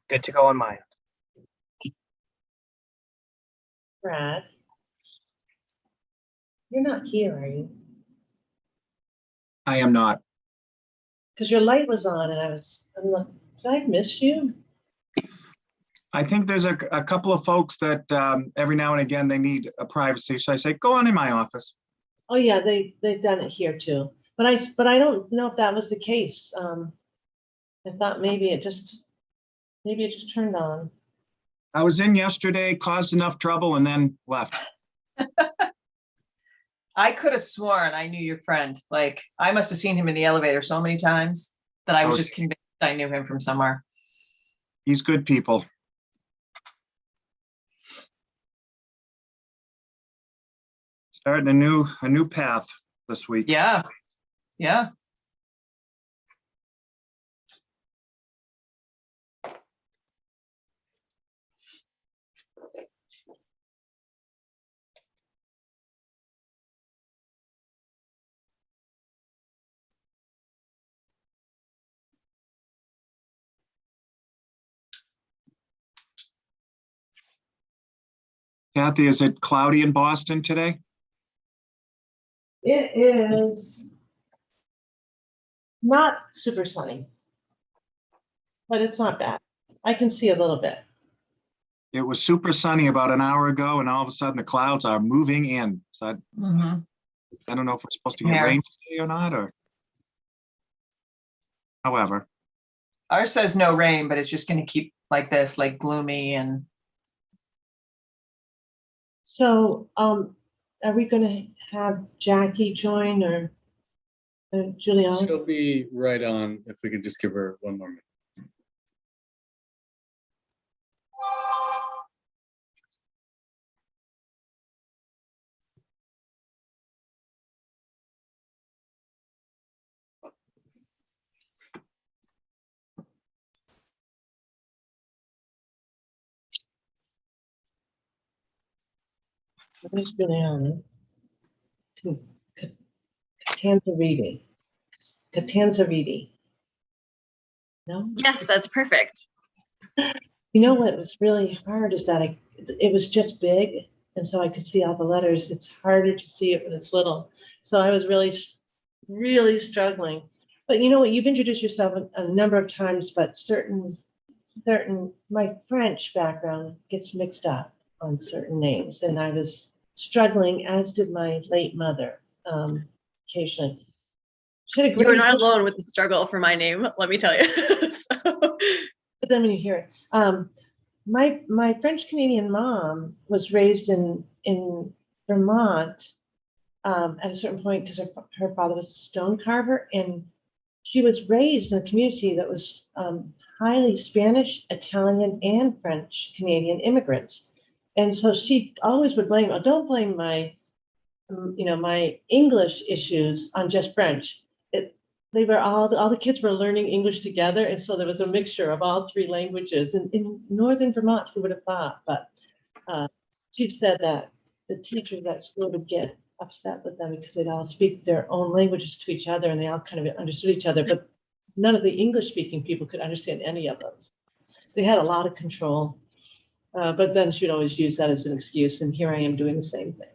Good to go on my end. Brad, you're not here, are you? I am not. Because your light was on and I'm like, did I miss you? I think there's a couple of folks that every now and again they need a privacy. So I say, go on in my office. Oh yeah, they've done it here too. But I don't know if that was the case. I thought maybe it just turned on. I was in yesterday, caused enough trouble, and then left. I could have sworn I knew your friend. Like, I must have seen him in the elevator so many times that I was just convinced I knew him from somewhere. He's good people. Starting a new path this week. Yeah. Yeah. Kathy, is it cloudy in Boston today? It is not super sunny, but it's not bad. I can see a little bit. It was super sunny about an hour ago, and all of a sudden the clouds are moving in. So I don't know if we're supposed to get rain today or not, or however. Ours says no rain, but it's just going to keep like this, like gloomy and. So, are we going to have Jackie join or Juliana? She'll be right on if we could just give her one more minute. There's Juliana. Catanzariti. No? Yes, that's perfect. You know what was really hard is that it was just big, and so I could see all the letters. It's harder to see it when it's little. So I was really struggling. But you know what? You've introduced yourself a number of times, but my French background gets mixed up on certain names, and I was struggling, as did my late mother, occasionally. You were not alone with the struggle for my name, let me tell you. But then when you hear it, my French Canadian mom was raised in Vermont at a certain point because her father was a stone carver, and she was raised in a community that was highly Spanish, Italian, and French Canadian immigrants. And so she always would blame, don't blame my English issues on just French. They were all the kids were learning English together, and so there was a mixture of all three languages. And in northern Vermont, who would have thought? But she said that the teachers at school would get upset with them because they'd all speak their own languages to each other, and they all kind of understood each other, but none of the English-speaking people could understand any of those. They had a lot of control, but then she'd always use that as an excuse, and here I am doing the same thing.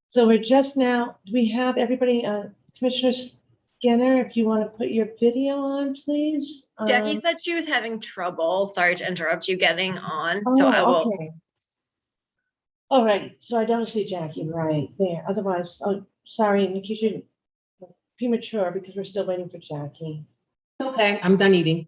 So we're just now. Do we have everybody? Commissioner Skinner, if you want to put your video on, please. Jackie said she was having trouble, sorry to interrupt you, getting on, so I will. Okay. All right, so I don't see Jackie right there. Otherwise, oh, sorry, Nikisha, premature because we're still waiting for Jackie. Okay, I'm done eating.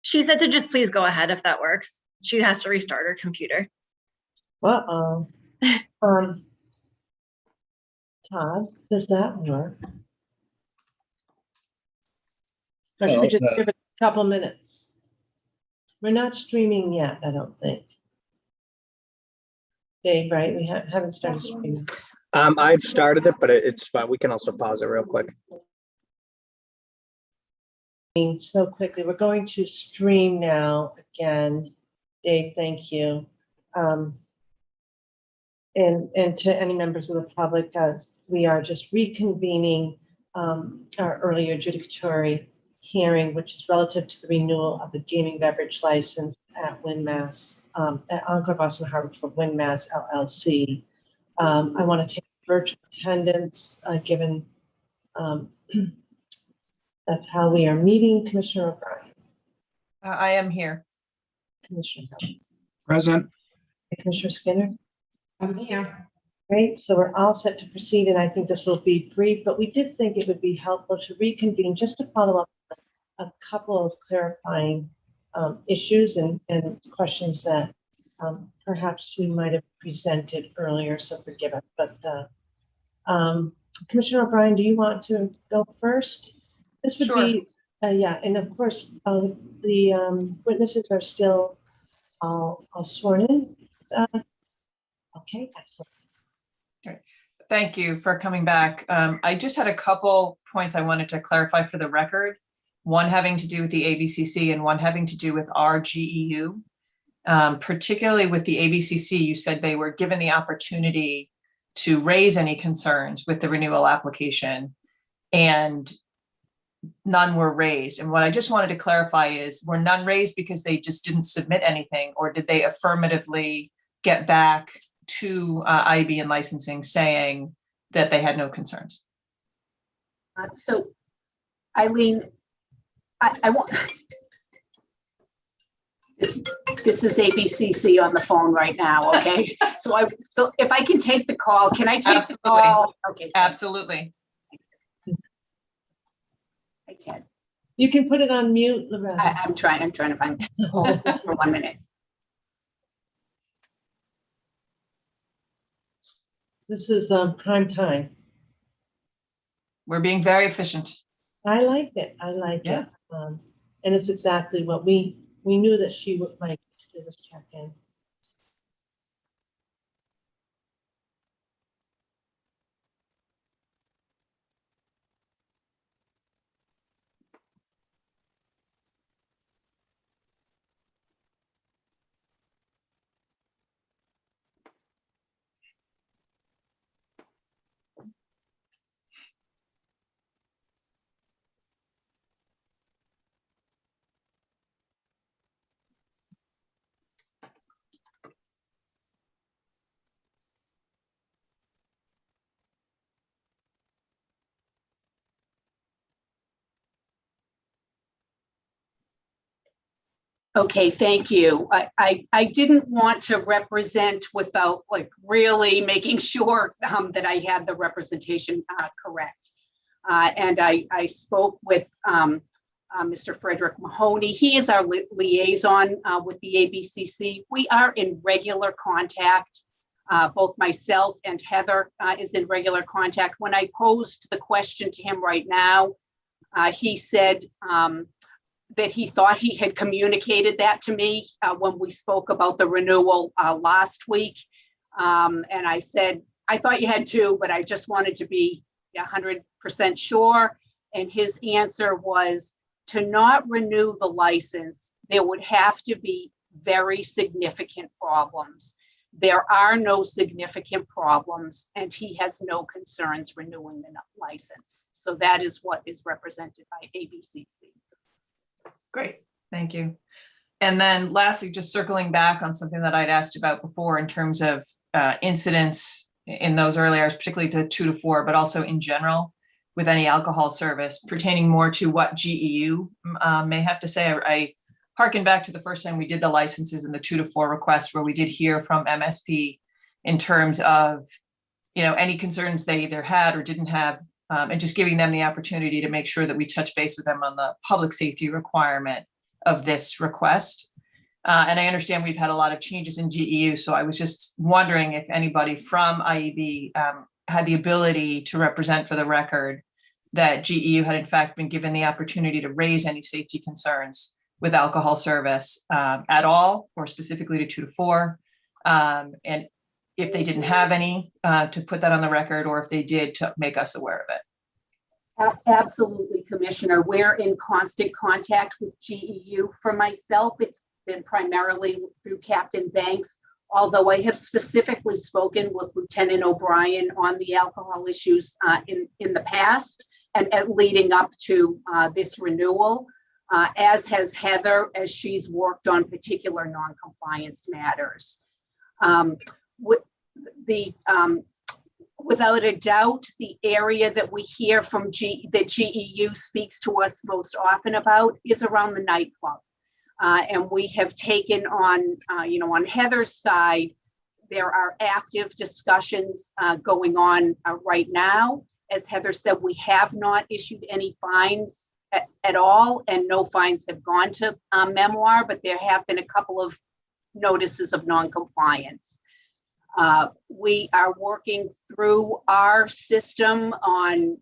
She said to just please go ahead if that works. She has to restart her computer. Todd, does that work? Or should we just Okay. give it a couple minutes? We're not streaming yet, I don't think. Dave, right? We haven't started streaming. I've started it, but it's fine. We can also pause it real quick. So quickly, we're going to stream now again. Dave, thank you. And to any members of the public, we are just reconvening our earlier adjudicatory hearing, which is relative to the renewal of the gaming beverage license at WinMass, at Encore Boston Harbor for WinMass LLC. I want to take virtual attendance, given that's how we are meeting. Commissioner O'Brien. I am here. Commissioner Hill. Present. Commissioner Skinner. I'm here. Great, so we're all set to proceed, and I think this will be brief, but we did think it would be helpful to reconvene just to follow up a couple of clarifying issues and questions that perhaps we might have presented earlier, so forgive us. But Commissioner O'Brien, do you want to go first? This would Sure. be, yeah, and of course, the witnesses are still all sworn in. Okay, excellent. Thank you for coming back. I just had a couple points I wanted to clarify for the record. One having to do with the ABCC and one having to do with our GEU. Particularly with the ABCC, you said they were given the opportunity to raise any concerns with the renewal application, and none were raised. And what I just wanted to clarify is, were none raised because they just didn't submit anything, or did they affirmatively get back to IB and licensing saying that they had no concerns? So, Eileen, I want, this is ABCC on the phone right now, okay? So if I can take the call, can I take Absolutely. the call? Okay. Absolutely. I can. You can put it on mute, Loretta. I'm trying to find, hold for 1 minute. This is prime time. We're being very efficient. I liked it. I like Yeah. it. And it's exactly what we knew that she would like to do this check-in. Okay, thank you. I didn't want to represent without like really making sure that I had the representation correct. And I spoke with Mr. Frederick Mahoney. He is our liaison with the ABCC. We are in regular contact. Both myself and Heather is in regular contact. When I posed the question to him right now, he said that he thought he had communicated that to me when we spoke about the renewal last week. And I said, I thought you had too, but I just wanted to be 100% sure. And his answer was, to not renew the license, there would have to be very significant problems. There are no significant problems, and he has no concerns renewing the license. So that is what is represented by ABCC. Great, thank you. And then lastly, just circling back on something that I'd asked about before in terms of incidents in those early hours, particularly to 2 to 4, but also in general with any alcohol service, pertaining more to what GEU may have to say. I harken back to the first time we did the licenses and the 2 to 4 requests, where we did hear from MSP in terms of, any concerns they either had or didn't have, and just giving them the opportunity to make sure that we touch base with them on the public safety requirement of this request. And I understand we've had a lot of changes in GEU, so I was just wondering if anybody from IEB had the ability to represent for the record that GEU had in fact been given the opportunity to raise any safety concerns with alcohol service at all, or specifically to 2 to 4. And if they didn't have any, to put that on the record, or if they did, to make us aware of it. Absolutely, Commissioner. We're in constant contact with GEU. For myself, it's been primarily through Captain Banks, although I have specifically spoken with Lieutenant O'Brien on the alcohol issues in the past and leading up to this renewal, as has Heather, as she's worked on particular non-compliance matters. Without a doubt, the area that we hear from that GEU speaks to us most often about is around the nightclub. And we have taken on, on Heather's side, there are active discussions going on right now. As Heather said, we have not issued any fines at all, and no fines have gone to Memoir, but there have been a couple of notices of non-compliance. We are working through our system on,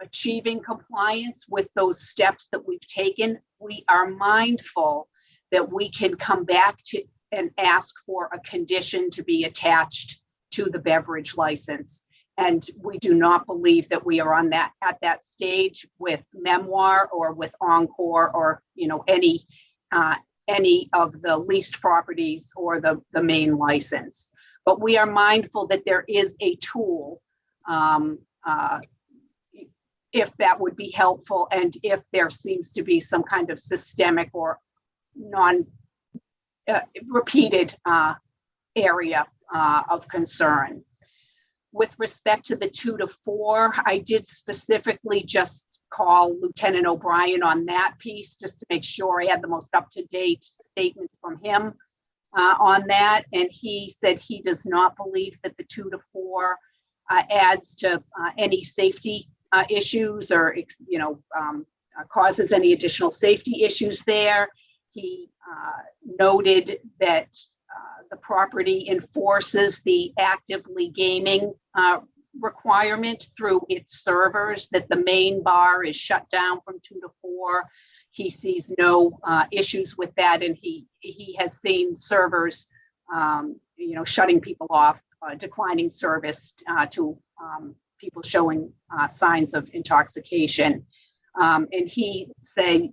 achieving compliance with those steps that we've taken. We are mindful that we can come back to and ask for a condition to be attached to the beverage license. And we do not believe that we are at that stage with Memoir or with Encore or, any of the leased properties or the main license. But we are mindful that there is a tool, if that would be helpful, and if there seems to be some kind of systemic or repeated area of concern. With respect to the 2 to 4, I did specifically just call Lieutenant O'Brien on that piece just to make sure I had the most up-to-date statement from him on that. And he said he does not believe that the 2 to 4 adds to any safety issues or, causes any additional safety issues there. He noted that the property enforces the actively gaming requirement through its servers, that the main bar is shut down from 2 to 4. He sees no issues with that, and he has seen servers, shutting people off, declining service to people showing signs of intoxication. And he said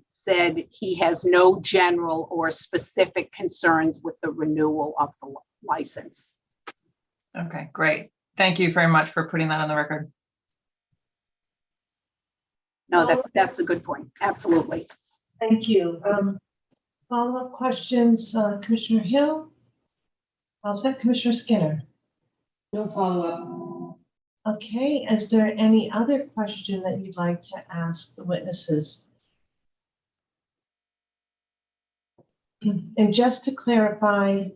he has no general or specific concerns with the renewal of the license. Okay, great. Thank you very much for putting that on the record. No, that's a good point. Absolutely. Thank you. Follow-up questions, Commissioner Hill? How's that, Commissioner Skinner? No follow-up. Okay, is there any other question that you'd like to ask the witnesses? And just to clarify,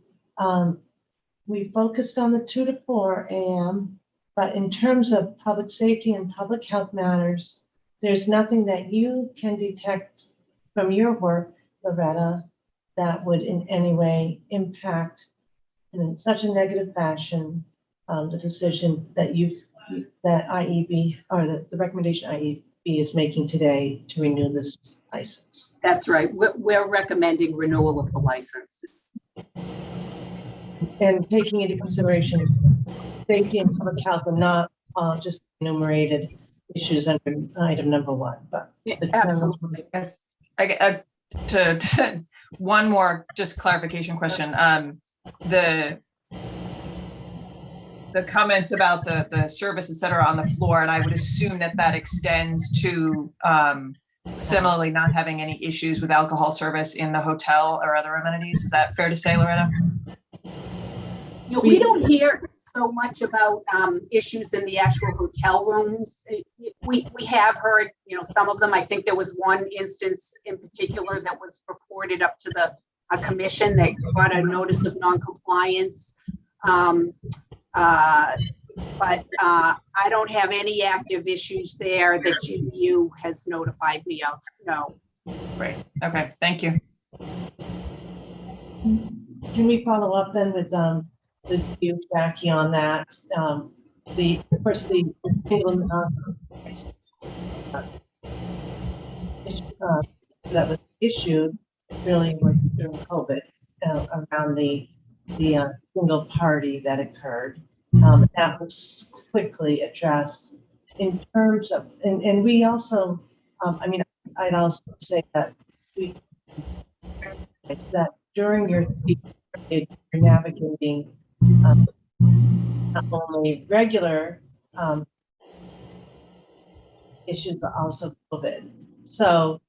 we focused on the 2 to 4 a.m., but in terms of public safety and public health matters, there's nothing that you can detect from your work, Loretta, that would in any way impact in such a negative fashion the decision that that IEB, or the recommendation IEB is making today to renew this license. That's right. We're recommending renewal of the license. And taking into consideration safety and public health and not just enumerated issues under item number 1. But Absolutely. Yes. To one more just clarification question. The comments about the service, et cetera, on the floor, and I would assume that extends to similarly not having any issues with alcohol service in the hotel or other amenities. Is that fair to say, Loretta? We don't hear so much about issues in the actual hotel rooms. We have heard, some of them. I think there was one instance in particular that was reported up to the commission that got a notice of non-compliance. But I don't have any active issues there that GEU has notified me of. No. Great. Okay. Thank you. Can we follow up then with you, Jackie, on that? The single that was issued really was during COVID, around the single party that occurred. That was quickly addressed in terms of, and we also, I mean, I'd also say that we, that during your period, you're navigating not only regular issues, but also COVID. So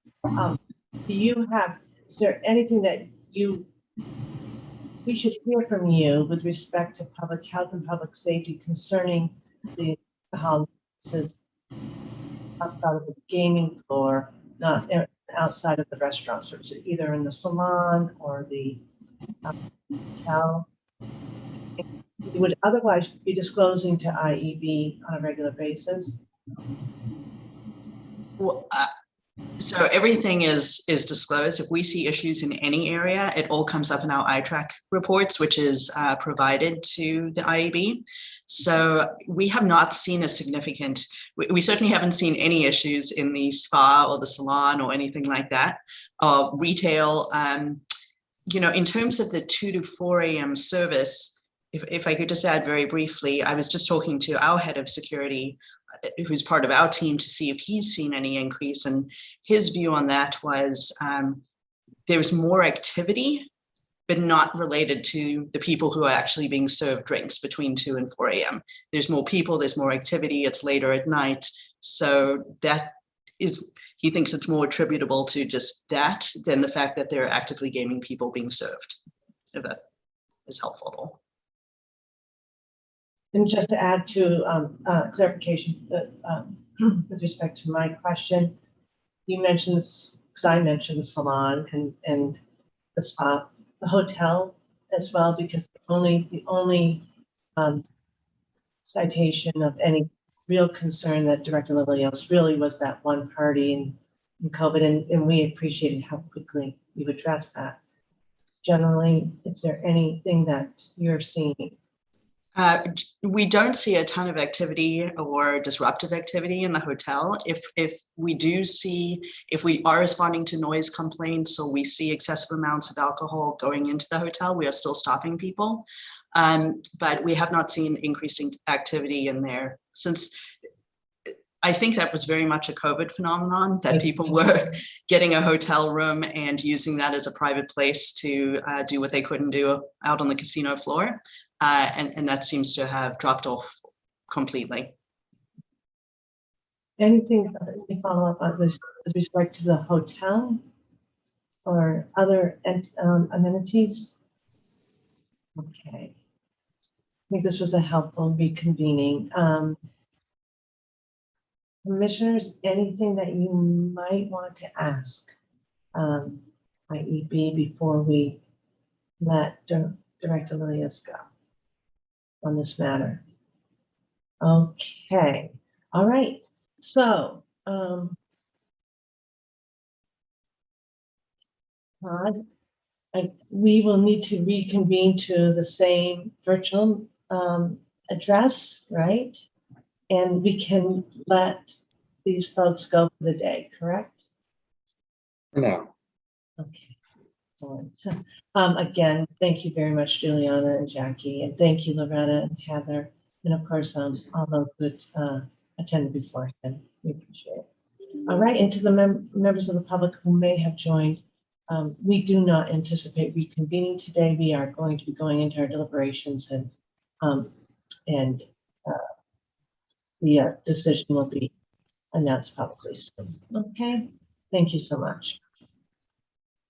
is there anything that we should hear from you with respect to public health and public safety concerning the houses outside of the gaming floor, not outside of the restaurant, so either in the salon or the hotel? You would otherwise be disclosing to IEB on a regular basis? Well, so everything is disclosed. If we see issues in any area, it all comes up in our ITRAC reports, which is provided to the IEB. So we have not seen a significant, we certainly haven't seen any issues in the spa or the salon or anything like that. Retail, you know, in terms of the 2 to 4 a.m. service, if I could just add very briefly, I was just talking to our head of security, who's part of our team, to see if he's seen any increase. And his view on that was there's more activity, but not related to the people who are actually being served drinks between 2 and 4 a.m. There's more people, there's more activity, it's later at night. So that is, he thinks it's more attributable to just that than the fact that there are actively gaming people being served, if that is helpful at all. And just to add to clarification with respect to my question, you mentioned this, because I mentioned the salon and the spa, the hotel as well, because the only citation of any real concern that Director Lilios really was that one party in COVID, and we appreciated how quickly you addressed that. Generally, is there anything that you're seeing? We don't see a ton of activity or disruptive activity in the hotel. If we are responding to noise complaints or we see excessive amounts of alcohol going into the hotel, we are still stopping people. But we have not seen increasing activity in there, since I think that was very much a COVID phenomenon, that people were getting a hotel room and using that as a private place to do what they couldn't do out on the casino floor. And that seems to have dropped off completely. Anything to follow up on with respect to the hotel or other amenities? Okay. I think this was a helpful reconvening. Commissioners, anything that you might want to ask IEB before we let Director Lilios go on this matter? Okay, all right. So, we will need to reconvene to the same virtual address, right? And we can let these folks go for the day, correct? No. Okay. Excellent. Again, thank you very much, Juliana and Jackie, and thank you, Loretta and Heather, and of course, all those that attended beforehand. We appreciate it. All right, and to the members of the public who may have joined, we do not anticipate reconvening today. We are going to be going into our deliberations, and the decision will be announced publicly soon. Okay, thank you so much.